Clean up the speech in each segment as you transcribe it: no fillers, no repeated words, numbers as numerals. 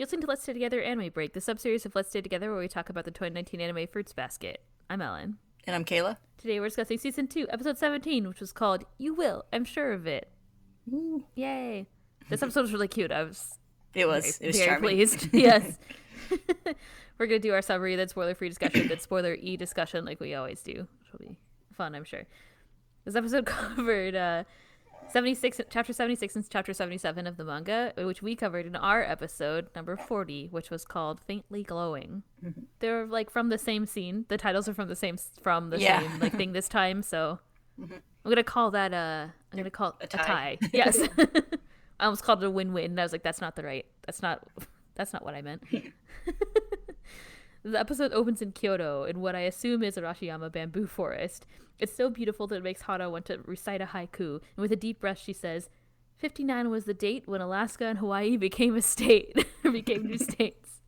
listening to Let's Stay Together Anime Break, the sub-series of Let's Stay Together where we talk about the 2019 anime Fruits Basket. I'm Ellen. And I'm Kayla. Today we're discussing Season 2, Episode 17, which was called You Will, I'm Sure of It. Ooh. Yay. This episode was really cute. I was very charming. pleased. Yes. We're going to do our summary, then spoiler-free discussion, then spoiler-y discussion like we always do, which will be fun, I'm sure. This episode covered 76, Chapter 76 and Chapter 77 of the manga, which we covered in our episode, number 40, which was called Faintly Glowing. Mm-hmm. They're like from the same scene. The titles are from the same same like thing this time, so I'm going to call that I'm going to call it a tie. Yes. I almost called it a win-win, and I was like, that's not what I meant. The episode opens in Kyoto, in what I assume is Arashiyama bamboo forest. It's so beautiful that it makes Hana want to recite a haiku, and with a deep breath she says, 59 was the date when Alaska and Hawaii became a state, became new states.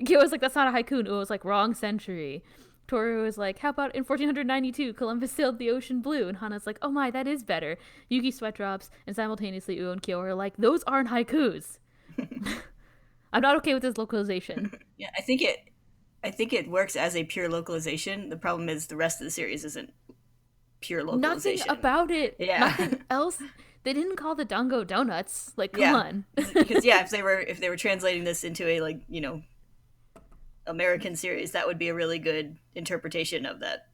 Kyo was like, that's not a haiku, it was like, wrong century. Tohru was like, how about in 1492, Columbus sailed the ocean blue? And Hana's like, oh my, that is better. Yuki sweat drops, and simultaneously Uo and Kyo are like, those aren't haikus. I'm not okay with this localization. Yeah, I think it works as a pure localization. The problem is the rest of the series isn't pure localization. Nothing about it. Yeah. Nothing else. They didn't call the dango donuts. Like, come on. Because if they were translating this into a American series, that would be a really good interpretation of that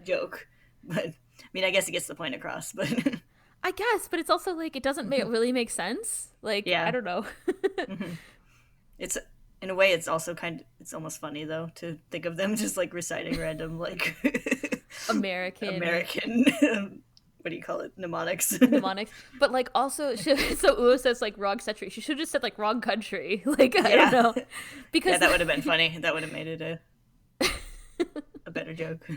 joke. But I mean, I guess it gets the point across, but I guess, but it's also like it doesn't really make sense. Like, I don't know. It's in a way, it's also it's almost funny though to think of them just like reciting random like American what do you call it, mnemonics. But like also so Uo says like wrong century. She should have just said like wrong country. Like I don't know, because that would have been funny. That would have made it a better joke.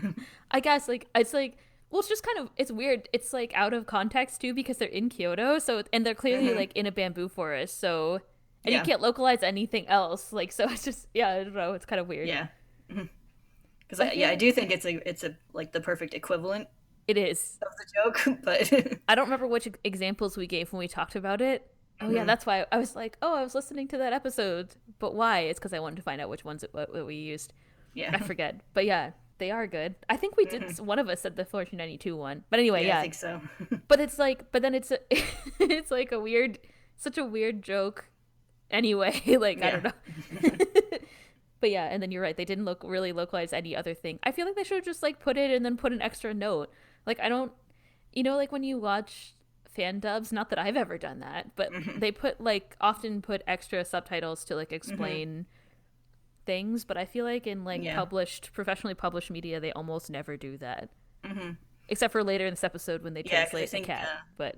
I guess it's like. Well, it's just it's weird. It's like out of context too because they're in Kyoto, and they're clearly like in a bamboo forest. So, and you can't localize anything else. Like, so it's just I don't know. It's kind of weird. Yeah. Because I do think it's a like the perfect equivalent. It is of the joke, but I don't remember which examples we gave when we talked about it. Oh yeah, that's why I was like, I was listening to that episode, but why? It's because I wanted to find out which ones what we used. Yeah, I forget, but yeah. They are good. I think we did. One of us said the 1492 one, but anyway, yeah. I think so. But it's like, it's like such a weird joke. Anyway, like I don't know. But yeah, and then you're right. They didn't really localize any other thing. I feel like they should have just like put it and then put an extra note. Like I don't, like when you watch fan dubs. Not that I've ever done that, but they often put extra subtitles to like explain. Things, but I feel like in professionally published media they almost never do that, except for later in this episode when they translate the cat. But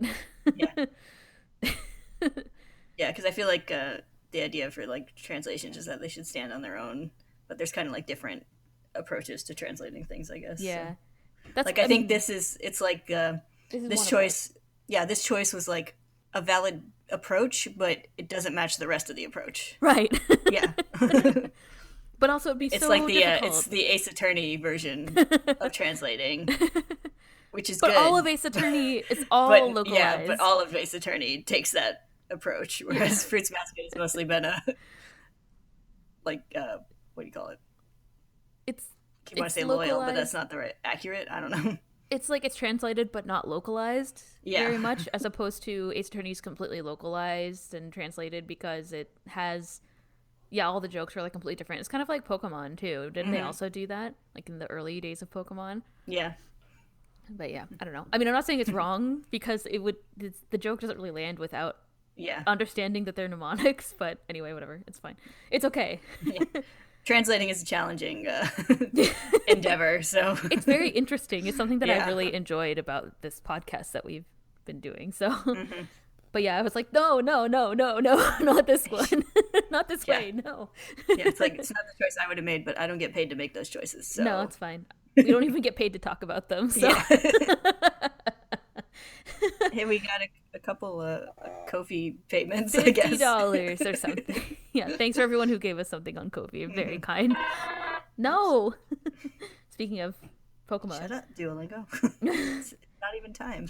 because I feel like the idea for like translations is that they should stand on their own, but there's kind of like different approaches to translating things, I guess. Yeah, so. That's like I think this choice. Yeah, this choice was like a valid approach, but it doesn't match the rest of the approach. Right. Yeah. But also it'd be it's so like the difficult. it's the Ace Attorney version of translating, which is but good. All of Ace Attorney is all localized. Yeah, but all of Ace Attorney takes that approach, whereas Fruits Basket has mostly been a what do you call it? You want to say localized. Loyal, but that's not the right accurate. I don't know. It's like it's translated but not localized very much, as opposed to Ace Attorney's completely localized and translated because it has. Yeah, all the jokes are like completely different. It's kind of like Pokemon too. Didn't they also do that? Like in the early days of Pokemon? Yeah. But yeah, I don't know. I mean, I'm not saying it's wrong because the joke doesn't really land without understanding that they're mnemonics. But anyway, whatever. It's fine. It's okay. Yeah. Translating is a challenging endeavor. So it's very interesting. It's something that I really enjoyed about this podcast that we've been doing. So. But yeah, I was like, no, not this one. Not this way, no. Yeah, it's like, it's not the choice I would have made, but I don't get paid to make those choices. So. No, it's fine. We don't even get paid to talk about them. So. Yeah. Hey, we got a couple Ko-fi payments, I guess. $50 or something. Yeah, thanks for everyone who gave us something on Ko-fi. Very kind. No! Speaking of Pokemon. Shut up, Duolingo. It's not even time.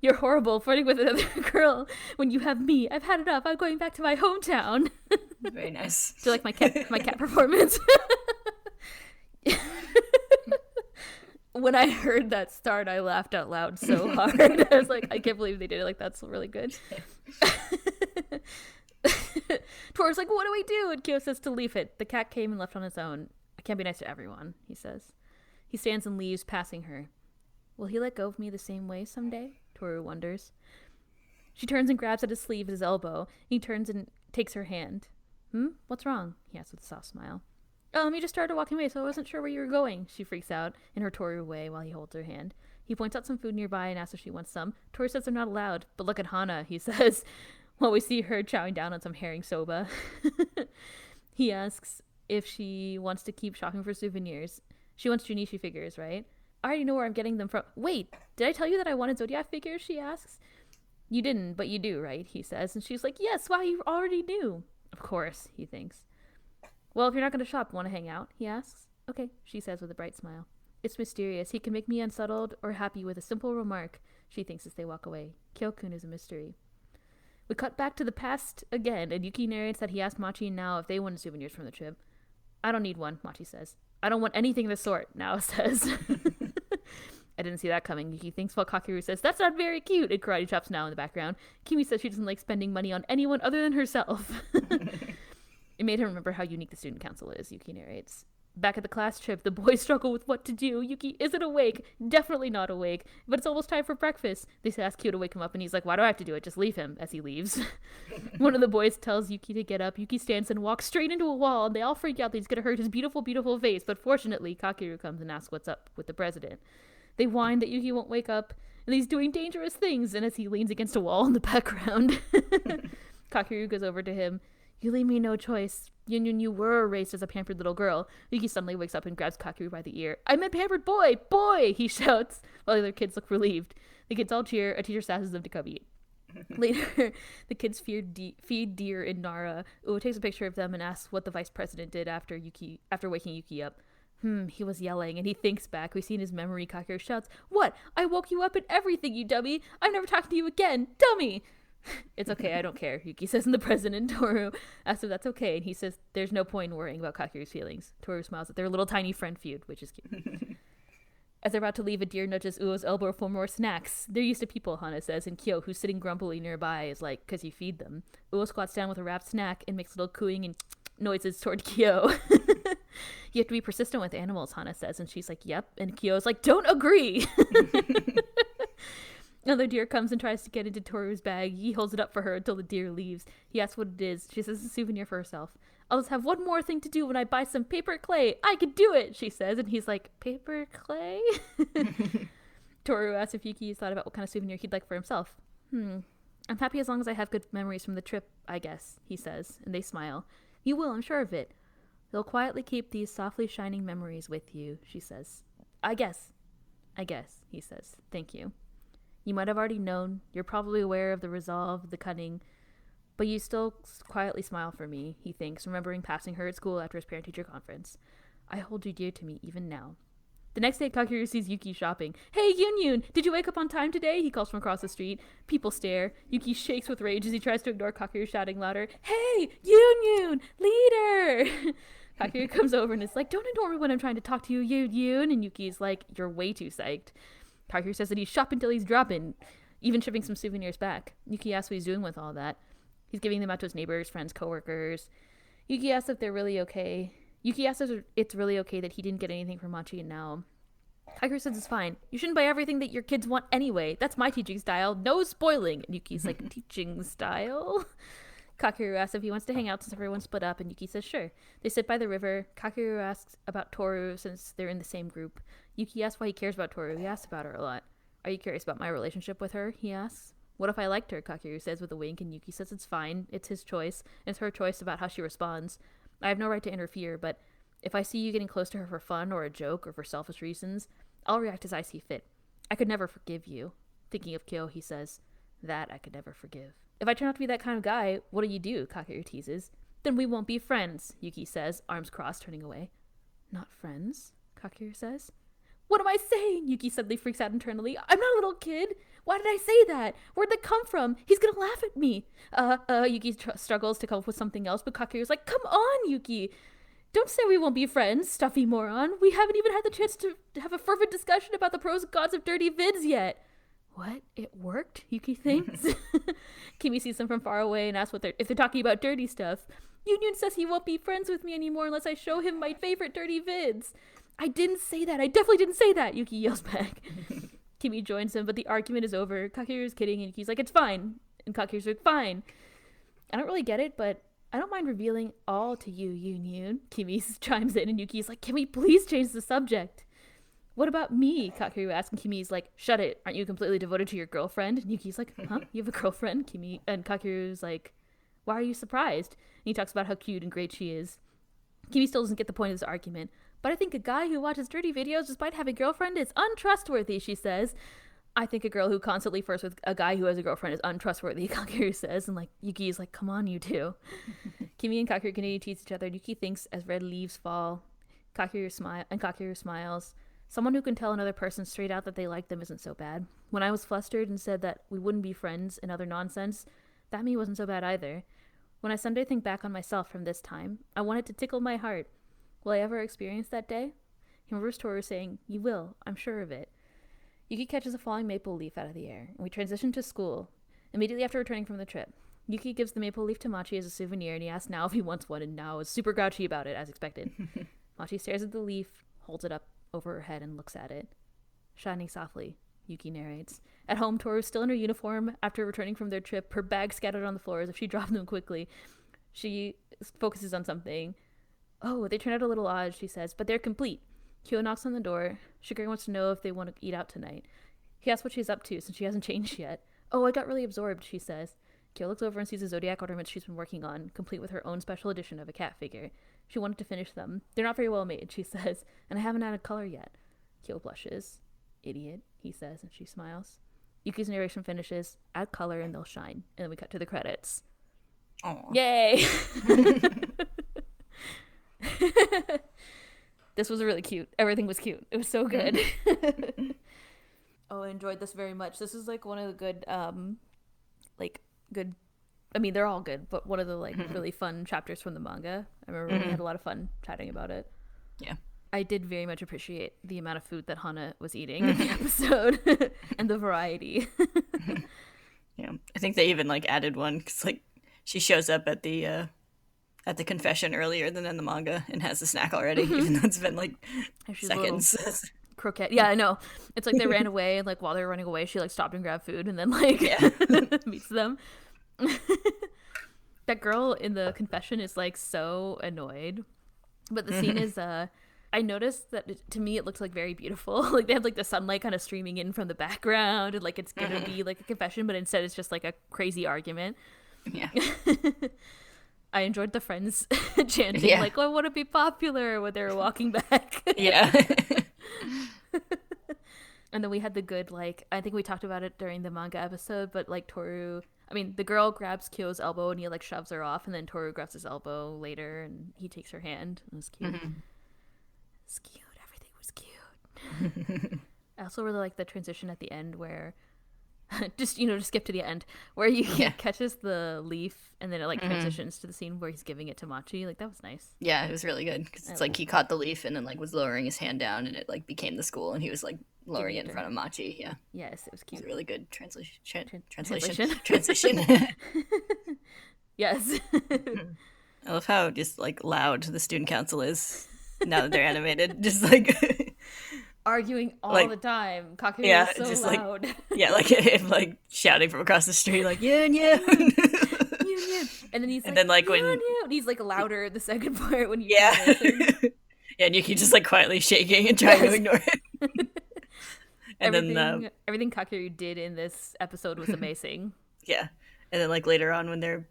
You're horrible, flirting with another girl when you have me. I've had enough. I'm going back to my hometown. Very nice. Do you like my cat performance? When I heard that start, I laughed out loud so hard. I was like, I can't believe they did it. Like, that's really good. Toru's like, what do we do? And Kyo says to leave it. The cat came and left on its own. I can't be nice to everyone, he says. He stands and leaves, passing her. Will he let go of me the same way someday? Toru wonders. She turns and grabs at his sleeve at his elbow. He turns and takes her hand. What's wrong? He asks with a soft smile. You just started walking away, so I wasn't sure where you were going. She freaks out in her Toru way while he holds her hand. He points out some food nearby and asks if she wants some. Toru says they're not allowed, but look at Hana, he says, while we see her chowing down on some herring soba. He asks if she wants to keep shopping for souvenirs. She wants Junichi figures, right? I already know where I'm getting them from. Wait, did I tell you that I wanted Zodiac figures? She asks. You didn't, but you do, right? He says. And she's like, yes, wow, you already knew. Of course, he thinks. Well, if you're not going to shop, want to hang out? He asks. Okay, she says with a bright smile. It's mysterious. He can make me unsettled or happy with a simple remark, she thinks as they walk away. Kyo-kun is a mystery. We cut back to the past again, and Yuki narrates that he asked Machi and Nao if they wanted souvenirs from the trip. I don't need one, Machi says. I don't want anything of the sort, Nao says. I didn't see that coming. Yuki thinks while Kakeru says, that's not very cute, and karate chops Nao in the background. Kimi says she doesn't like spending money on anyone other than herself. It made him remember how unique the student council is, Yuki narrates. Back at the class trip, the boys struggle with what to do. Yuki isn't awake. Definitely not awake. But it's almost time for breakfast. They ask Kyo to wake him up, and he's like, why do I have to do it? Just leave him, as he leaves. One of the boys tells Yuki to get up. Yuki stands and walks straight into a wall, and they all freak out that he's going to hurt his beautiful, beautiful face. But fortunately, Kakeru comes and asks what's up with the president. They whine that Yuki won't wake up, and he's doing dangerous things, and as he leans against a wall in the background, Kakeru goes over to him. You leave me no choice. You were raised as a pampered little girl. Yuki suddenly wakes up and grabs Kakeru by the ear. I'm a pampered boy! Boy! He shouts, while the other kids look relieved. The kids all cheer. A teacher sasses them to come eat. Later, the kids feed deer in Nara. Uo takes a picture of them and asks what the vice president did after waking Yuki up. He was yelling, and he thinks back. We see in his memory, Kakeru shouts, What? I woke you up and everything, you dummy! I'm never talking to you again! Dummy! It's okay, I don't care, Yuki says, and the president, Tohru, asks if that's okay, and he says there's no point in worrying about Kakeru's feelings. Tohru smiles at their little tiny friend feud, which is cute. As they're about to leave, a deer nudges Uo's elbow for more snacks. They're used to people, Hana says, and Kyo, who's sitting grumpily nearby, is like, 'cause you feed them. Uo squats down with a wrapped snack and makes little cooing and noises toward Kyo. You have to be persistent with animals, Hana says, and she's like, yep, and Kyo's like, don't agree! Another deer comes and tries to get into Toru's bag. He holds it up for her until the deer leaves. He asks what it is. She says it's a souvenir for herself. I'll just have one more thing to do when I buy some paper clay. I can do it, she says. And he's like, paper clay? Tohru asks if Yuki has thought about what kind of souvenir he'd like for himself. I'm happy as long as I have good memories from the trip, I guess, he says. And they smile. You will, I'm sure of it. They'll quietly keep these softly shining memories with you, she says. I guess, he says. Thank you. You might have already known. You're probably aware of the resolve, the cunning, but you still quietly smile for me, he thinks, remembering passing her at school after his parent-teacher conference. I hold you dear to me even now. The next day, Kakeru sees Yuki shopping. Hey, Yun, did you wake up on time today? He calls from across the street. People stare. Yuki shakes with rage as he tries to ignore Kakeru shouting louder. Hey, Yun, leader! Kakeru comes over and is like, don't ignore me when I'm trying to talk to you, Yun. And Yuki's like, you're way too psyched. Kakeru says that he's shopping till he's dropping, even shipping some souvenirs back. Yuki asks what he's doing with all that. He's giving them out to his neighbors, friends, coworkers. Yuki asks if they're really okay. Yuki asks if it's really okay that he didn't get anything from Machi and Nao. Kakeru says it's fine. You shouldn't buy everything that your kids want anyway. That's my teaching style. No spoiling. And Yuki's like, teaching style? Kakeru asks if he wants to hang out since everyone's split up, and Yuki says sure. They sit by the river. Kakeru asks about Tohru since they're in the same group. Yuki asks why he cares about Tohru. He asks about her a lot. Are you curious about my relationship with her? He asks. What if I liked her? Kakeru says with a wink, and Yuki says it's fine. It's his choice, and it's her choice about how she responds. I have no right to interfere, but if I see you getting close to her for fun or a joke or for selfish reasons, I'll react as I see fit. I could never forgive you. Thinking of Kyo, he says, that I could never forgive. If I turn out to be that kind of guy, what do you do? Kakeru teases. Then we won't be friends, Yuki says, arms crossed, turning away. Not friends? Kakeru says. What am I saying? Yuki suddenly freaks out internally. I'm not a little kid. Why did I say that? Where'd that come from? He's gonna laugh at me. Yuki struggles to come up with something else, but Kakeru's like, come on, Yuki. Don't say we won't be friends, stuffy moron. We haven't even had the chance to have a fervent discussion about the pros and cons of dirty vids yet. What? It worked? Yuki thinks. Kimi sees them from far away and asks if they're talking about dirty stuff. Union says he won't be friends with me anymore unless I show him my favorite dirty vids. I didn't say that. I definitely didn't say that, Yuki yells back. Kimi joins him, but the argument is over. Kakeru's kidding, and Yuki's like, it's fine. And Kakeru's like, fine. I don't really get it, but I don't mind revealing all to you, Union. Kimi chimes in, and Yuki's like, can we please change the subject? What about me? Kakeru asks, and Kimi's like, shut it. Aren't you completely devoted to your girlfriend? And Yuki's like, huh? You have a girlfriend? And Kakeru's like, why are you surprised? And he talks about how cute and great she is. Kimi still doesn't get the point of this argument. But I think a guy who watches dirty videos despite having a girlfriend is untrustworthy, she says. I think a girl who constantly flirts with a guy who has a girlfriend is untrustworthy, Kakeru says. And Yuki is like, come on, you two. Kimi and Kakeru continue to tease each other. Yuki thinks as red leaves fall. Kakeru smiles. Someone who can tell another person straight out that they like them isn't so bad. When I was flustered and said that we wouldn't be friends and other nonsense, that me wasn't so bad either. When I someday think back on myself from this time, I want it to tickle my heart. Will I ever experience that day? He remembers Tohru saying, you will, I'm sure of it. Yuki catches a falling maple leaf out of the air, and we transition to school, immediately after returning from the trip. Yuki gives the maple leaf to Machi as a souvenir, and he asks Nao if he wants one, and Nao is super grouchy about it, as expected. Machi stares at the leaf, holds it up over her head, and looks at it. Shining softly, Yuki narrates. At home, Tohru's still in her uniform after returning from their trip, her bags scattered on the floor as if she dropped them quickly. She focuses on something. Oh, they turned out a little odd, she says, but they're complete. Kyo knocks on the door. Shigure wants to know if they want to eat out tonight. He asks what she's up to, since she hasn't changed yet. Oh, I got really absorbed, she says. Kyo looks over and sees the zodiac ornaments she's been working on, complete with her own special edition of a cat figure. She wanted to finish them. They're not very well made, she says, and I haven't added color yet. Kyo blushes. Idiot, he says, and she smiles. Yuki's narration finishes, add color and they'll shine. And then we cut to the credits. Aww. Yay! This was really cute. Everything was cute. It was so good. Oh, I enjoyed this very much. This is one of the good, good, I mean, they're all good, but one of the really fun chapters from the manga. I remember we had a lot of fun chatting about it. Yeah. I did very much appreciate the amount of food that Hana was eating in the episode and the variety. Yeah. I think they even added one because she shows up at the confession earlier than in the manga and has a snack already, even though it's been seconds. Croquette. Yeah, I know. It's they ran away, and while they were running away, she stopped and grabbed food, and then meets them. That girl in the confession is so annoyed, but the scene is I noticed that to me it looks very beautiful. They have the sunlight kind of streaming in from the background, and it's gonna be a confession, but instead it's just a crazy argument. Yeah. I enjoyed the friends chanting I want to be popular when they were walking back. Yeah. And then we had the good I think we talked about it during the manga episode, but Tohru, I mean, the girl grabs Kyo's elbow and he shoves her off, and then Tohru grabs his elbow later and he takes her hand. It was cute. It's cute. Everything was cute. I also really like the transition at the end where just skip to the end where Yuki catches the leaf and then it transitions to the scene where he's giving it to Machi. That was nice. Yeah, it was really good because it's he caught the leaf and then was lowering his hand down, and it became the school, and he was lowering it in front of Machi. Yeah. Yes, it was cute. It was a really good translation. Yes. I love how just loud the student council is now that they're animated. Just arguing all the time. Kakeru is so just loud. Him shouting from across the street Yun. And then he's when he's louder the second part when you yeah, and Yuki just quietly shaking and trying to ignore it. And everything Kakeru did in this episode was amazing. Yeah, and then later on when they're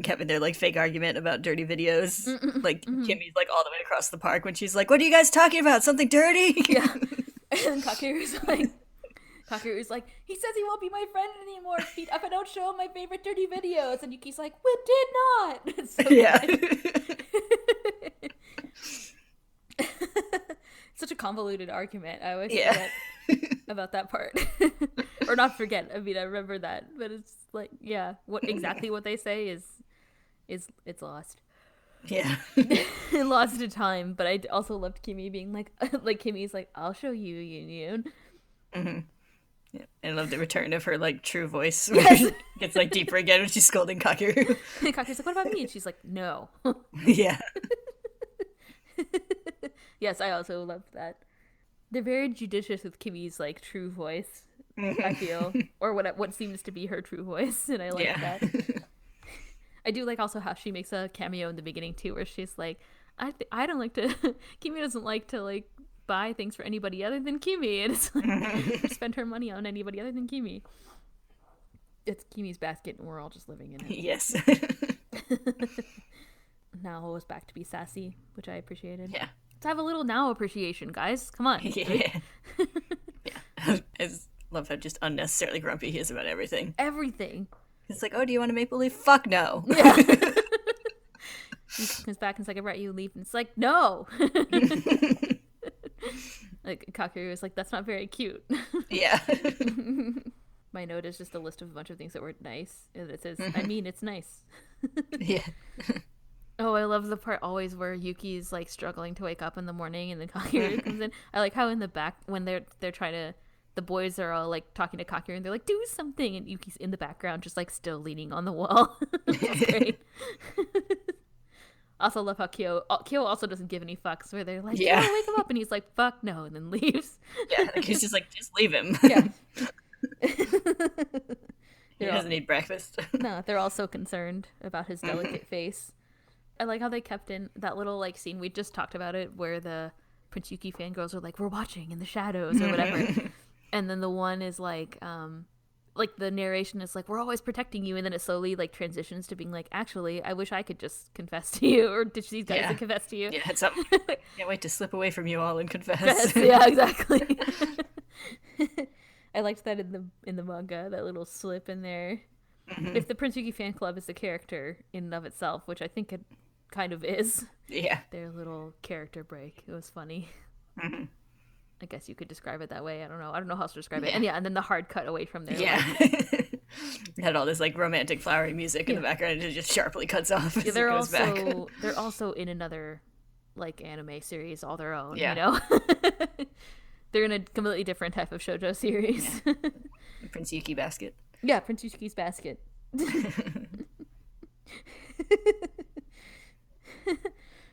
having their fake argument about dirty videos, Kimmy's all the way across the park when she's what are you guys talking about? Something dirty? Yeah. And then Kakeru's he says he won't be my friend anymore if I don't show him my favorite dirty videos. And Yuki's we did not. It's so yeah. Such a convoluted argument. I always Yeah. forget about that part. Or not forget. I mean, I remember that, but it's like, yeah, what they say is it's lost. Yeah. Lost to time. But I also loved Kimi being like Kimi's like, I'll show you, Yun. Mm-hmm. Yeah. And I love the return of her like true voice. Yes. Where it gets like deeper again when she's scolding Kakeru. And Kakeru's like, what about me? And she's like, no. Yeah. Yes, I also loved that. They're very judicious with Kimi's like true voice, I feel, or what seems to be her true voice, and I like that. I do like also how she makes a cameo in the beginning too, where she's like, I don't like to. Kimi doesn't like to like buy things for anybody other than Kimi, and it's like spend her money on anybody other than Kimi. It's Kimi's basket, and we're all just living in it. Yes. Now was back to be sassy, which I appreciated. Yeah. Let's have a little now appreciation, guys. Come on. Yeah. Yeah. I love how just unnecessarily grumpy he is about everything. Everything. It's like, oh, do you want a maple leaf? Fuck no. Yeah. He comes back and it's like, I brought you a leaf. And it's like, no. Like, Kakeru is like, that's not very cute. Yeah. My note is just a list of a bunch of things that were nice. And it says, I mean, it's nice. Yeah. Oh, I love the part always where Yuki's like struggling to wake up in the morning and then Kakeru comes in. I like how in the back when they're trying to, the boys are all like talking to Kakeru and they're like, do something, and Yuki's in the background just like still leaning on the wall. It's great. Also love how Kyo also doesn't give any fucks, where they're like, yeah, wake him up, and he's like, fuck no, and then leaves. Yeah, like he's just like, just leave him. Yeah. He doesn't need breakfast. No, they're all so concerned about his delicate face. I like how they kept in that little like scene, we just talked about it, where the Prince Yuki fangirls are like, we're watching in the shadows or whatever. And then the one is like the narration is like, we're always protecting you, and then it slowly like transitions to being like, actually, I wish I could just confess to you, or ditch these guys and confess to you. Yeah, it's up. Can't wait to slip away from you all and confess. Yeah, exactly. I liked that in the manga, that little slip in there. If the Prince Yuki fan club is the character in and of itself, which I think it kind of is. Yeah. Their little character break. It was funny. I guess you could describe it that way. I don't know how else to describe it. And then the hard cut away from there. Yeah. We had all this like romantic flowery music in the background, and it just sharply cuts off as it goes back. They're also in another like anime series all their own, you know? They're in a completely different type of shoujo series. Yeah. Prince Yuki basket. Yeah, Prince Yuki's basket.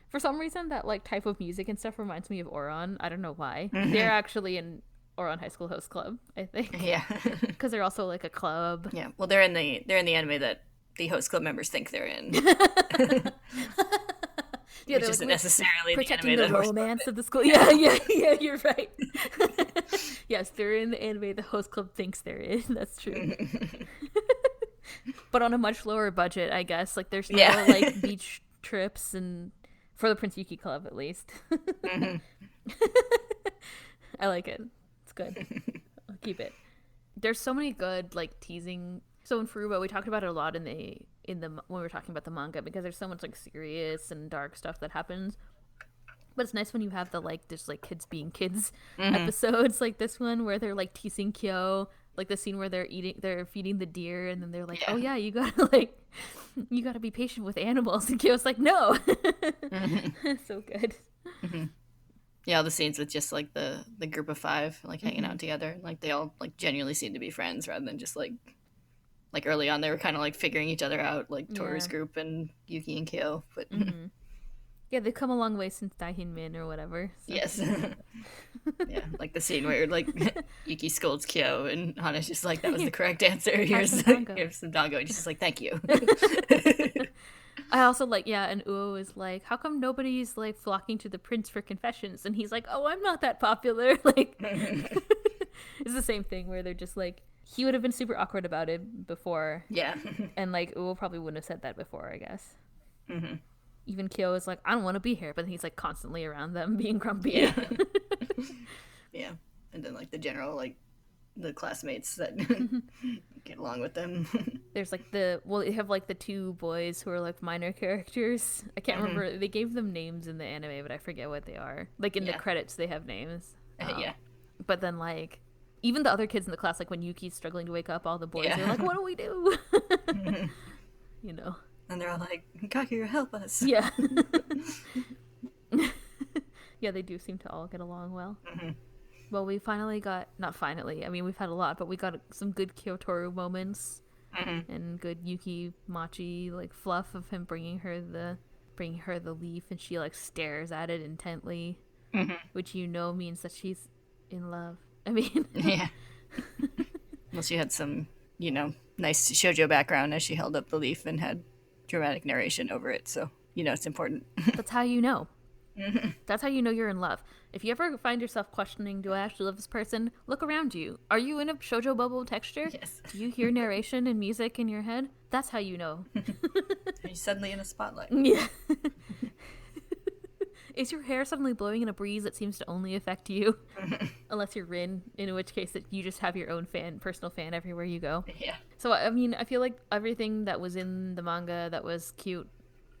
For some reason, that like type of music and stuff reminds me of Ouran. I don't know why. They're actually in Ouran High School Host Club, I think. Yeah, because they're also like a club. Yeah, well, they're in the anime that the host club members think they're in. Yeah, which isn't necessarily protecting the romance of the school. Yeah, you're right. Yes, they're in the anime the host club thinks they're in. That's true. But on a much lower budget, I guess. Like there's no like beach trips, and for the Prince Yuki Club at least. I like it. It's good. I'll keep it. There's so many good like teasing. So in Furuba, we talked about it a lot in the when we were talking about the manga, because there's so much like serious and dark stuff that happens. But it's nice when you have the like just like kids being kids episodes like this one, where they're like teasing Kyo, like the scene where they're feeding the deer, and then they're like, oh yeah, you gotta be patient with animals, and Kyo's like, no. So good. Yeah, all the scenes with just like the group of 5 like hanging out together, like they all like genuinely seem to be friends, rather than just like early on they were kind of like figuring each other out, like Tohru's group and Yuki and Kyo, but yeah, they've come a long way since Daihin Min or whatever. So. Yes. Yeah, like the scene where like Yuki scolds Kyo and Hana's just like, that was the correct answer. Here's some dango. And she's just like, thank you. I also like, and Uo is like, how come nobody's like flocking to the prince for confessions? And he's like, oh, I'm not that popular. Like, it's the same thing where they're just like, he would have been super awkward about it before. Yeah. And like, Uo probably wouldn't have said that before, I guess. Even Kyo is like, I don't want to be here, but he's like constantly around them being grumpy. Yeah. Yeah. And then like the general, like the classmates that get along with them. There's like you have like the two boys who are like minor characters. I can't remember. They gave them names in the anime, but I forget what they are. Like in the credits, they have names. Yeah. But then like even the other kids in the class, like when Yuki's struggling to wake up, all the boys are like, "What do we do?" You know. And they're all like, "Kakeru, help us." Yeah. Yeah, they do seem to all get along well. Well, we finally got, not finally, I mean, we've had a lot, but we got some good Kyoto moments and good Yuki Machi, like, fluff of him bringing her the leaf, and she, like, stares at it intently, which you know means that she's in love. I mean... Yeah. Well, she had some, you know, nice shoujo background as she held up the leaf and had dramatic narration over it, so, you know, it's important. That's how you know. That's how you know you're in love. If you ever find yourself questioning, do I actually love this person? Look around you. Are you in a shoujo bubble texture? Yes. Do you hear narration and music in your head? That's how you know. Are you suddenly in a spotlight? Yeah. Is your hair suddenly blowing in a breeze that seems to only affect you? Unless you're Rin, in which case that you just have your own personal fan everywhere you go. Yeah. So, I mean, I feel like everything that was in the manga that was cute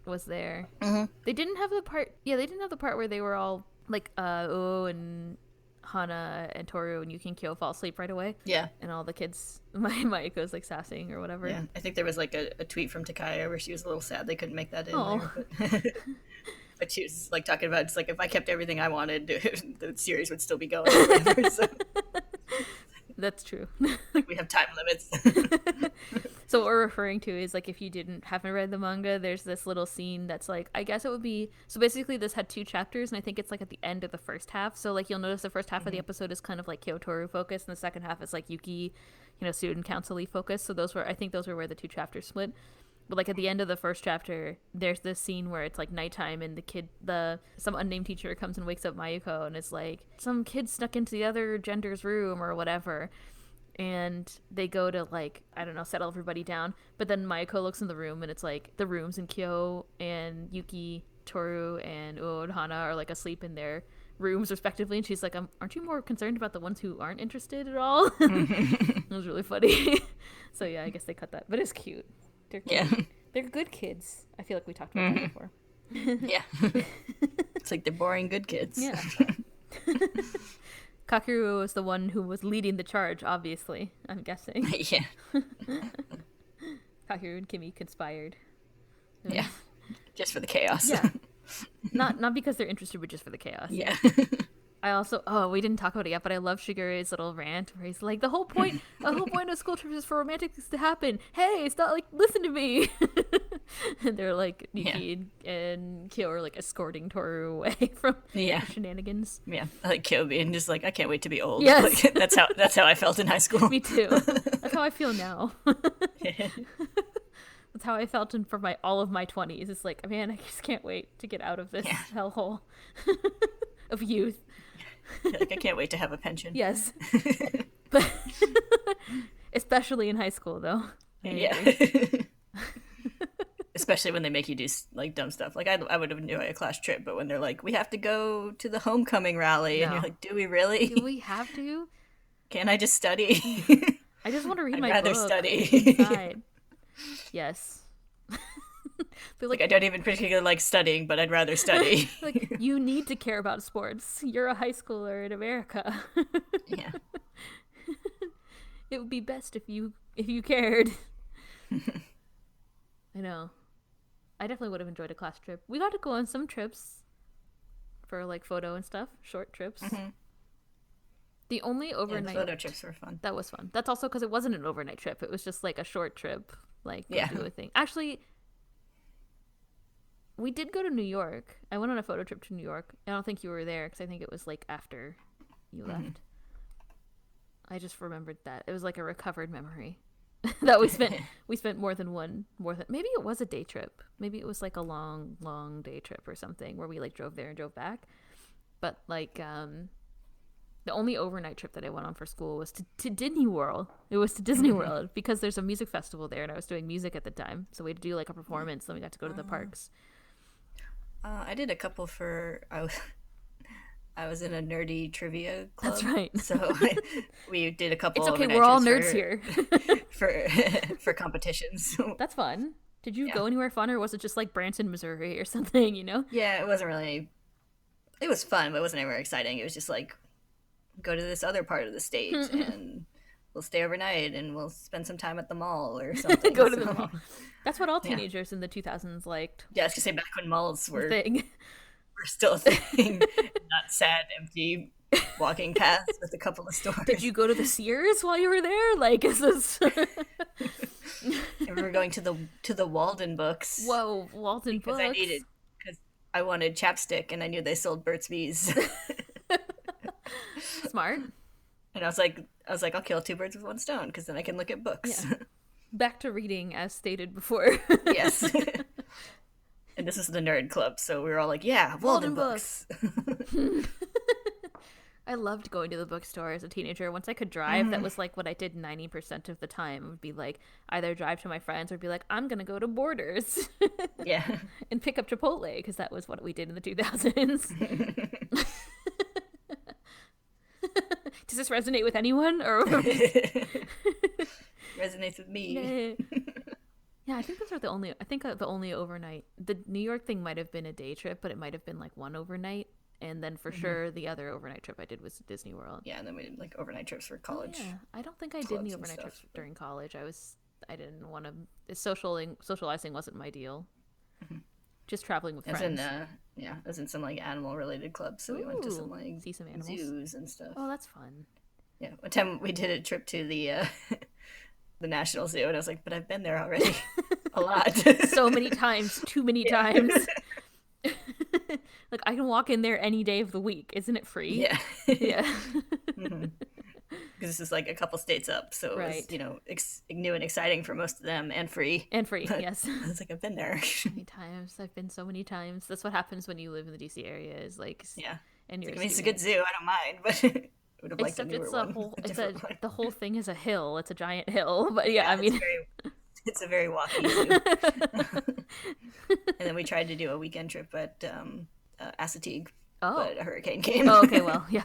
was there. They didn't have the part where they were all like and Hana and Tohru and Yuki and Kyo fall asleep right away. Yeah. And all the kids, Maiko's like sassing or whatever. Yeah. I think there was like a tweet from Takaya where she was a little sad they couldn't make that in there. But she was like talking about, it's like, if I kept everything I wanted, the series would still be going. So. That's true. Like, we have time limits. So what we're referring to is, like, if you haven't read the manga, there's this little scene that's like, I guess it would be, so basically this had 2 chapters, and I think it's like at the end of the first half. So like you'll notice the first half of the episode is kind of like Kyoto focused, and the second half is like Yuki, you know, student council-y focused. So I think those were where the 2 chapters split. But like at the end of the first chapter, there's this scene where it's like nighttime, and some unnamed teacher comes and wakes up Mayuko, and it's like, some kid snuck into the other gender's room or whatever. And they go to, like, I don't know, settle everybody down. But then Mayuko looks in the room, and it's like the rooms, and Kyo and Yuki, Tohru, and Uo and Hana are like asleep in their rooms respectively. And she's like, aren't you more concerned about the ones who aren't interested at all? It was really funny. So yeah, I guess they cut that. But it's cute. They're cute. Yeah. They're good kids. I feel like we talked about that before. Yeah. It's like they're boring good kids. Yeah. Kakeru was the one who was leading the charge, obviously, I'm guessing. Yeah. Kakeru and Kimi conspired. Yeah. Just for the chaos. Yeah. Not because they're interested, but just for the chaos. Yeah. I also, we didn't talk about it yet, but I love Shigure's little rant where he's like, the whole point of school trips is for romantic things to happen. Hey, it's not like, listen to me. And they're like, Yuki and Kyo are like escorting Tohru away from shenanigans. Yeah, like Kyo being just like, I can't wait to be old. Yes. Like, that's how I felt in high school. Me too. That's how I feel now. That's how I felt for all of my 20s. It's like, man, I just can't wait to get out of this hellhole of youth. Like, I can't wait to have a pension. Yes. But especially in high school, though. Yeah. Especially when they make you do like dumb stuff. Like I would enjoy a class trip, but when they're like, we have to go to the homecoming rally, and you're like, do we really? Do we have to? Can't I just study? I just want to read my book. I'd rather study. Inside. Yes. But like, I don't even particularly like studying, but I'd rather study. Like, you need to care about sports. You're a high schooler in America. Yeah. It would be best if you cared. I know. I definitely would have enjoyed a class trip. We got to go on some trips for like photo and stuff, short trips. The only overnight the photo trips were fun. That was fun. That's also because it wasn't an overnight trip. It was just like a short trip, like go do a thing. Actually, we did go to New York. I went on a photo trip to New York. I don't think you were there because I think it was like after you left. I just remembered that it was like a recovered memory that we spent more than maybe it was a day trip. Maybe it was like a long day trip or something where we like drove there and drove back. But like the only overnight trip that I went on for school was to Disney World. It was to Disney World because there's a music festival there, and I was doing music at the time, so we had to do like a performance. Then we got to go to the parks. I did a couple I was in a nerdy trivia club. That's right. So we did a couple. It's okay. Overnight We're all trips nerds here. for competitions. That's fun. Did you go anywhere fun, or was it just like Branson, Missouri, or something? Yeah, it wasn't really. It was fun, but it wasn't anywhere exciting. It was just like, go to this other part of the state and we'll stay overnight and we'll spend some time at the mall or something. Go to the mall. That's what all teenagers in the 2000s liked. Yeah, I was gonna say back when malls were thing. Were still a thing, not sad, empty walking paths with a couple of stores. Did you go to the Sears while you were there? Like, is this? We were going to the Walden Books. Whoa, Walden Books. Because I wanted chapstick and I knew they sold Burt's Bees. Smart. And I was like, I'll kill 2 birds with 1 stone because then I can look at books. Yeah. Back to reading, as stated before. Yes. And this is the nerd club, so we were all like, yeah, Walden Books. I loved going to the bookstore as a teenager. Once I could drive, that was like what I did 90% of the time. It would be like either drive to my friends or be like, I'm going to go to Borders. Yeah. And pick up Chipotle, because that was what we did in the 2000s. Does this resonate with anyone? Or resonates with me. Yeah, I think those are the only overnight. The New York thing might have been a day trip, but it might have been like one overnight. And then for sure, the other overnight trip I did was Disney World. Yeah, and then we did like overnight trips for college. Yeah, I don't think I did any overnight trips during college. I didn't want to. Socializing wasn't my deal. Mm-hmm. Just traveling with friends. I was in some like animal related clubs, so we went to some like see some animals. Zoos and stuff. Oh, that's fun. Yeah, one time we did a trip to the National Zoo, and I was like, but I've been there already a lot. So many times, too many times. Like, I can walk in there any day of the week. Isn't it free? Yeah. Yeah. Mm-hmm. Because this is like a couple states up, so it was, new and exciting for most of them, and free. And free, yes. I was like, I've been there. So many times. I've been so many times. That's what happens when you live in the DC area, is like... Yeah. And you're it's a good zoo, I don't mind, but... Except the whole thing is a hill. It's a giant hill, but yeah, I mean... It's a very walky zoo. And then we tried to do a weekend trip at Assateague, but a hurricane came. Oh, okay, well, yeah.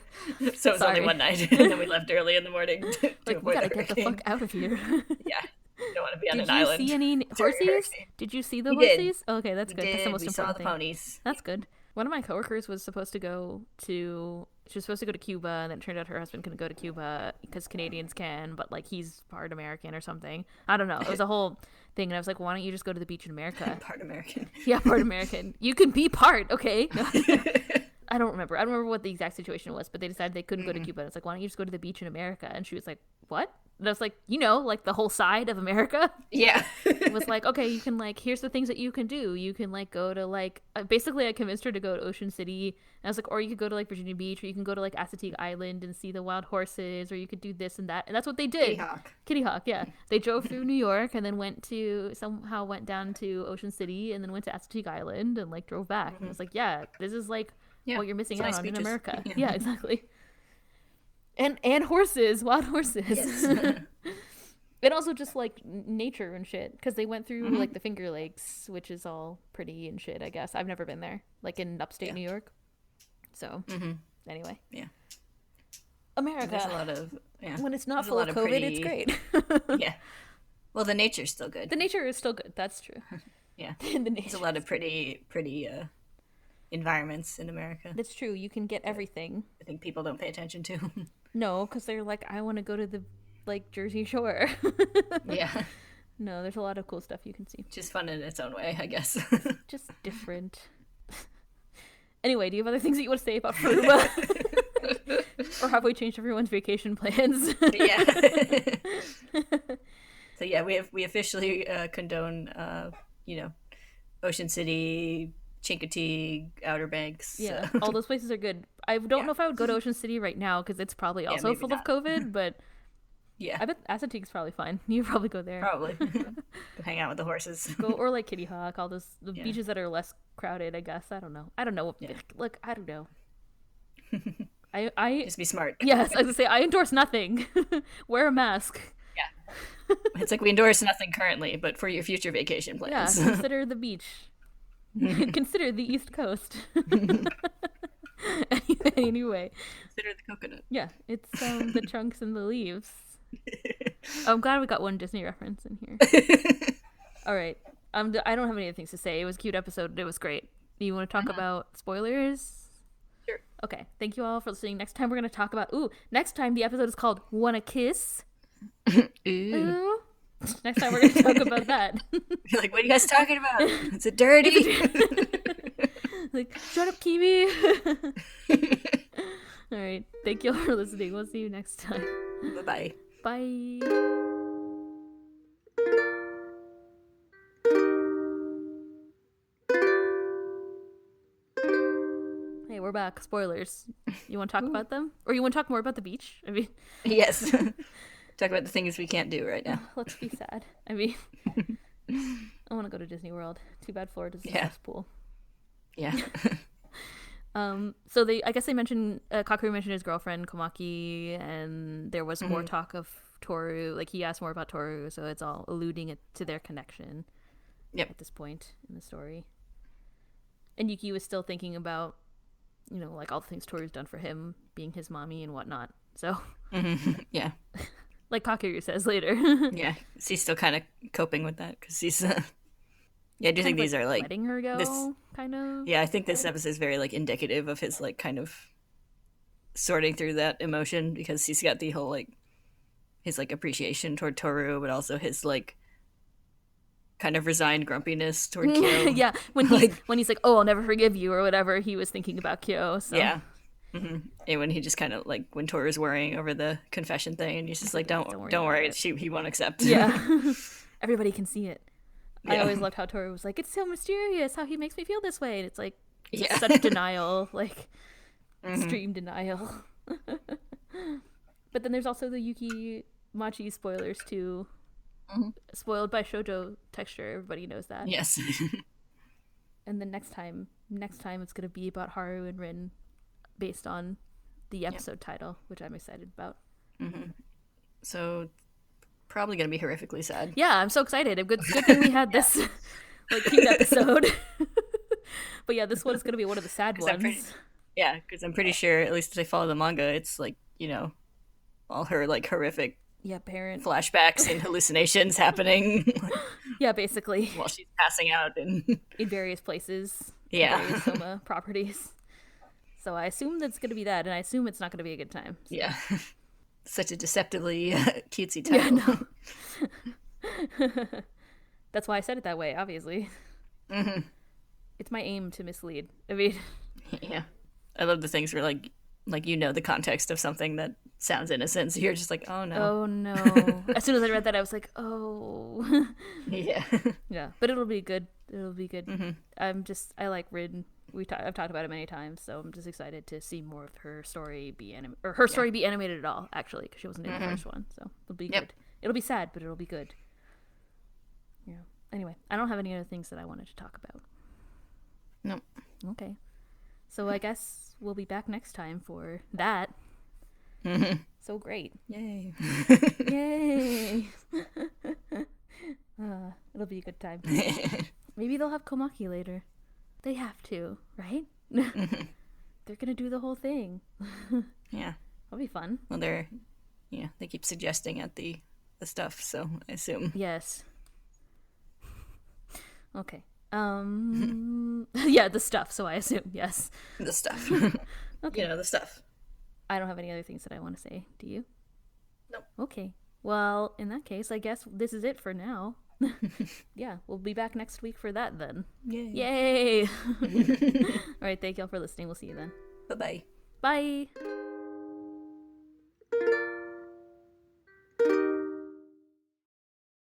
So it was only one night, and then we left early in the morning to avoid we gotta the hurricane. Get the fuck out of here. Yeah, you don't want to be on an island. Did you see any horses? Did you see the horses? Oh, okay, that's good. That's the most important saw the thing. Ponies. That's good. One of my coworkers was supposed to go to... She was supposed to go to Cuba, and then it turned out her husband couldn't go to Cuba because Canadians can, but like he's part American or something. I don't know. It was a whole thing, and I was like, why don't you just go to the beach in America? Part American. Yeah, part American. You can be part, okay? No. I don't remember. I don't remember what the exact situation was, but they decided they couldn't go to Cuba. And it's like, why don't you just go to the beach in America? And she was like, what? And I was like, like the whole side of America. Yeah. It was like, okay, you can like, here's the things that you can do. You can like go to like, basically I convinced her to go to Ocean City. And I was like, or you could go to like Virginia Beach, or you can go to like Assateague Island and see the wild horses, or you could do this and that. And that's what they did. Kitty Hawk, yeah. They drove through New York and then went down to Ocean City and then went to Assateague Island and like drove back. And I was like, yeah, this is like what you're missing out on in America. Yeah, exactly. And horses, wild horses. Yes. And also just like nature and shit, because they went through like the Finger Lakes, which is all pretty and shit, I guess. I've never been there, like in upstate New York. So anyway. Yeah. America. There's a lot of when it's not full of COVID, it's great. Yeah. Well, the nature's still good. The nature is still good. That's true. Yeah. There's a lot of pretty environments in America. That's true. You can get everything. I think people don't pay attention to. No, because they're like, I want to go to the like Jersey Shore. Yeah. No, there's a lot of cool stuff you can see. Just fun in its own way, I guess. Just different. Anyway, do you have other things that you want to say about Aruba? Or have we changed everyone's vacation plans? Yeah. So yeah, we officially condone Ocean City, Chincoteague, Outer Banks. Yeah, all those places are good. I don't know if I would go to Ocean City right now because it's probably also full of COVID, but yeah, I bet Assateague's probably fine. You probably go there. Probably. Go hang out with the horses. Or like Kitty Hawk, all those beaches that are less crowded, I guess. I don't know. Yeah. Look, I don't know. I just be smart. Yes, I was gonna say I endorse nothing. Wear a mask. Yeah. It's like we endorse nothing currently, but for your future vacation plans. Yeah, consider the beach. Consider the East Coast. Anyway. Consider the coconut. Yeah, it's the trunks and the leaves. I'm glad we got one Disney reference in here. All right. I don't have any other things to say. It was a cute episode. It was great. Do you want to talk about spoilers? Sure. Okay. Thank you all for listening. Next time we're going to talk about... next time the episode is called Wanna Kiss? Ooh. Next time we're going to talk about that. You're like, what are you guys talking about? Is it dirty? Like, shut up, Kiwi. All right. Thank you all for listening. We'll see you next time. Bye-bye. Bye. Hey, we're back. Spoilers. You want to talk about them? Or you want to talk more about the beach? I mean... Yes. Talk about the things we can't do right now. Let's be sad. I mean... I want to go to Disney World. Too bad Florida's a cesspool. Yeah. So I guess they mentioned Kakeru mentioned his girlfriend Komaki, and there was more talk of Tohru. Like he asked more about Tohru, so it's all alluding it to their connection. At this point in the story, and Yuki was still thinking about, like all the things Toru's done for him, being his mommy and whatnot. So, yeah, like Kakeru says later. Yeah, he's still kind of coping with that because he's. Yeah, I do think these are like letting her go, kind of. Yeah, I think this episode is very like indicative of his like kind of sorting through that emotion, because he's got the whole like his like appreciation toward Tohru, but also his like kind of resigned grumpiness toward Kyo. Yeah, when he's like, "Oh, I'll never forgive you" or whatever, he was thinking about Kyo. So. Yeah. And when he just kind of like when Toru's worrying over the confession thing, and he's just like, "Don't worry, he won't accept." Yeah, everybody can see it. Yeah. I always loved how Tohru was like, "It's so mysterious how he makes me feel this way," and it's like such denial, like extreme denial. But then there's also the Yuki Machi spoilers too. Spoiled by shoujo texture, everybody knows that. Yes. And then next time it's gonna be about Haru and Rin, based on the episode title, which I'm excited about. So probably gonna be horrifically sad. Yeah, I'm so excited. Good thing we had this like cute episode. But yeah, this one is gonna be one of the sad ones. Because I'm pretty sure, at least if I follow the manga, it's like, all her like horrific parent flashbacks and hallucinations happening. Yeah, basically. While she's passing out in various places. Yeah. Various Soma properties. So I assume that's gonna be that, and I assume it's not gonna be a good time. So. Yeah. Such a deceptively cutesy title. Yeah, no. That's why I said it that way, obviously. It's my aim to mislead. I mean... Yeah. I love the things where, like the context of something that sounds innocent, so you're just like, oh no. Oh no. As soon as I read that, I was like, oh. Yeah. Yeah, but it'll be good. It'll be good. I like Rin. I've talked about it many times, so I'm just excited to see more of her story be be animated at all, actually, because she wasn't in the first one. So it'll be good. It'll be sad, but it'll be good. Yeah. Anyway, I don't have any other things that I wanted to talk about. No. Okay. So I guess we'll be back next time for that. So great. Yay. Yay. It'll be a good time. Maybe they'll have Komaki later. They have to, right? They're gonna do the whole thing. Yeah. That'll be fun. Well, they keep suggesting at the stuff, so I assume. Yes. Okay. Yeah, the stuff, so I assume, yes. The stuff. Okay. The stuff. I don't have any other things that I want to say. Do you? Nope. Okay. Well, in that case, I guess this is it for now. Yeah, we'll be back next week for that then. Yay. All right, thank y'all for listening. We'll see you then. Bye-bye. Bye.